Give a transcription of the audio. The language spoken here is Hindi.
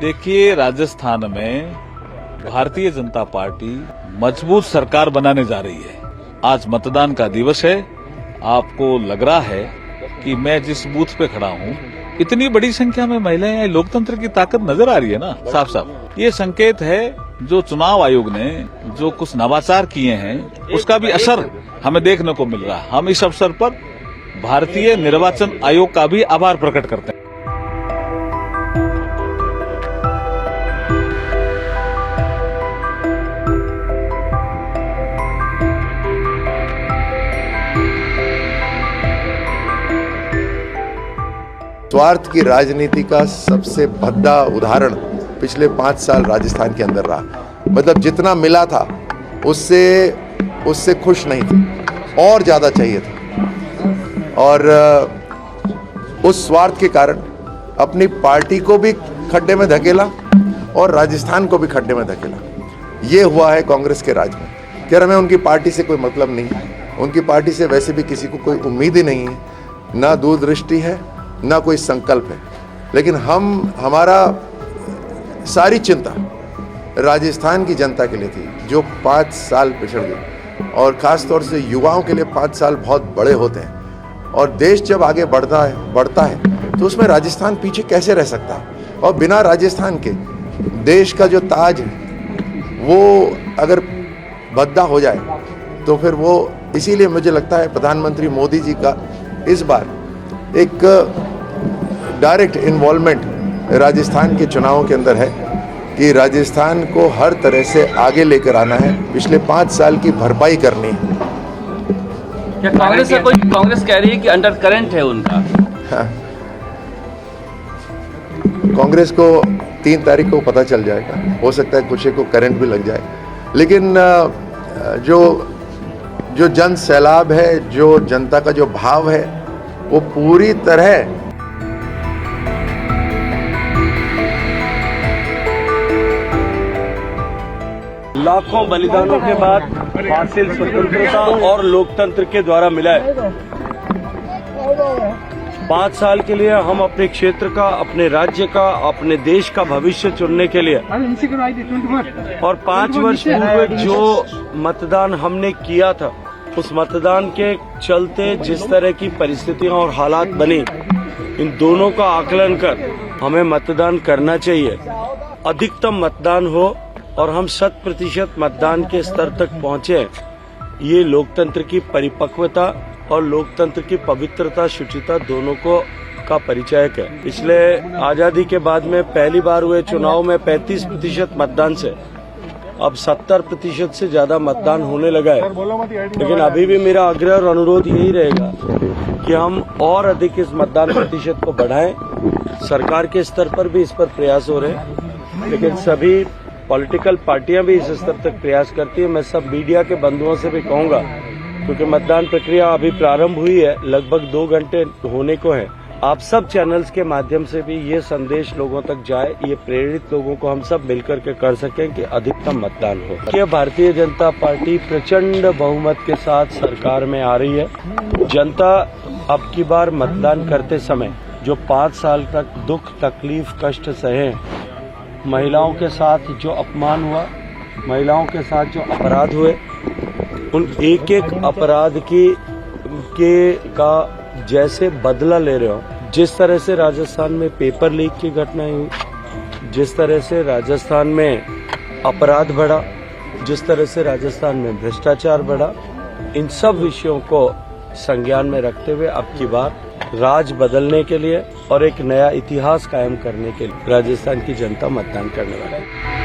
देखिए, राजस्थान में भारतीय जनता पार्टी मजबूत सरकार बनाने जा रही है। आज मतदान का दिवस है। आपको लग रहा है कि मैं जिस बूथ पे खड़ा हूँ, इतनी बड़ी संख्या में महिलाएं हैं, लोकतंत्र की ताकत नजर आ रही है ना साफ साफ। ये संकेत है जो चुनाव आयोग ने जो कुछ नवाचार किए हैं उसका भी असर हमें देखने को मिल रहा है। हम इस अवसर पर भारतीय निर्वाचन आयोग का भी आभार प्रकट करते हैं। स्वार्थ की राजनीति का सबसे भद्दा उदाहरण पिछले 5 साल राजस्थान के अंदर रहा। मतलब जितना मिला था उससे खुश नहीं थे, और ज्यादा चाहिए था। और उस स्वार्थ के कारण अपनी पार्टी को भी खड्डे में धकेला और राजस्थान को भी खड्डे में धकेला। ये हुआ है कांग्रेस के राज में। क्या हमें उनकी पार्टी से कोई मतलब नहीं है, उनकी पार्टी से वैसे भी किसी को कोई उम्मीद ही नहीं है, ना दूरदृष्टि है, ना कोई संकल्प है। लेकिन हमारा सारी चिंता राजस्थान की जनता के लिए थी, जो 5 साल पिछड़ गई। और खास तौर से युवाओं के लिए 5 साल बहुत बड़े होते हैं। और देश जब आगे बढ़ता है तो उसमें राजस्थान पीछे कैसे रह सकता है। और बिना राजस्थान के देश का जो ताज है वो अगर भद्दा हो जाए तो फिर वो, इसीलिए मुझे लगता है प्रधानमंत्री मोदी जी का इस बार एक डायरेक्ट इन्वॉल्वमेंट राजस्थान के चुनावों के अंदर है कि राजस्थान को हर तरह से आगे लेकर आना है। पिछले 5 साल की भरपाई करनी है। क्या कांग्रेस कह रही है कि अंडर करंट है उनका? हाँ। कांग्रेस को 3 तारीख को पता चल जाएगा। हो सकता है कुछ को करंट भी लग जाए, लेकिन जो जन सैलाब है, जो जनता का जो भाव है, वो पूरी तरह लाखों बलिदानों के बाद हासिल स्वतंत्रता और लोकतंत्र के द्वारा मिला है। 5 साल के लिए हम अपने क्षेत्र का, अपने राज्य का, अपने देश का भविष्य चुनने के लिए, और 5 वर्ष पूर्व जो मतदान हमने किया था, उस मतदान के चलते जिस तरह की परिस्थितियां और हालात बनी, इन दोनों का आकलन कर हमें मतदान करना चाहिए। अधिकतम मतदान हो और हम 100% मतदान के स्तर तक पहुंचे। ये लोकतंत्र की परिपक्वता और लोकतंत्र की पवित्रता, शुचिता दोनों को का परिचायक है। पिछले आजादी के बाद में पहली बार हुए चुनाव में 35% मतदान से अब 70% से ज्यादा मतदान होने लगा है। लेकिन अभी भी मेरा आग्रह और अनुरोध यही रहेगा कि हम और अधिक इस मतदान प्रतिशत को बढ़ाएं। सरकार के स्तर पर भी इस पर प्रयास हो रहे हैं, लेकिन सभी पॉलिटिकल पार्टियां भी इस स्तर तक प्रयास करती है। मैं सब मीडिया के बंधुओं से भी कहूंगा, क्योंकि मतदान प्रक्रिया अभी प्रारंभ हुई है, लगभग 2 घंटे होने को है। आप सब चैनल्स के माध्यम से भी ये संदेश लोगों तक जाए, ये प्रेरित लोगों को हम सब मिलकर के कर सकें कि अधिकतम मतदान हो। कि भारतीय जनता पार्टी प्रचंड बहुमत के साथ सरकार में आ रही है। जनता अब की बार मतदान करते समय जो 5 साल तक दुख, तकलीफ, कष्ट सहे, महिलाओं के साथ जो अपमान हुआ, महिलाओं के साथ जो अपराध हुए, उन एक एक अपराध का जैसे बदला ले रहे हो। जिस तरह से राजस्थान में पेपर लीक की घटनाएं हुई, जिस तरह से राजस्थान में अपराध बढ़ा, जिस तरह से राजस्थान में भ्रष्टाचार बढ़ा, इन सब विषयों को संज्ञान में रखते हुए अब की बार राज बदलने के लिए और एक नया इतिहास कायम करने के लिए राजस्थान की जनता मतदान करने वाली है।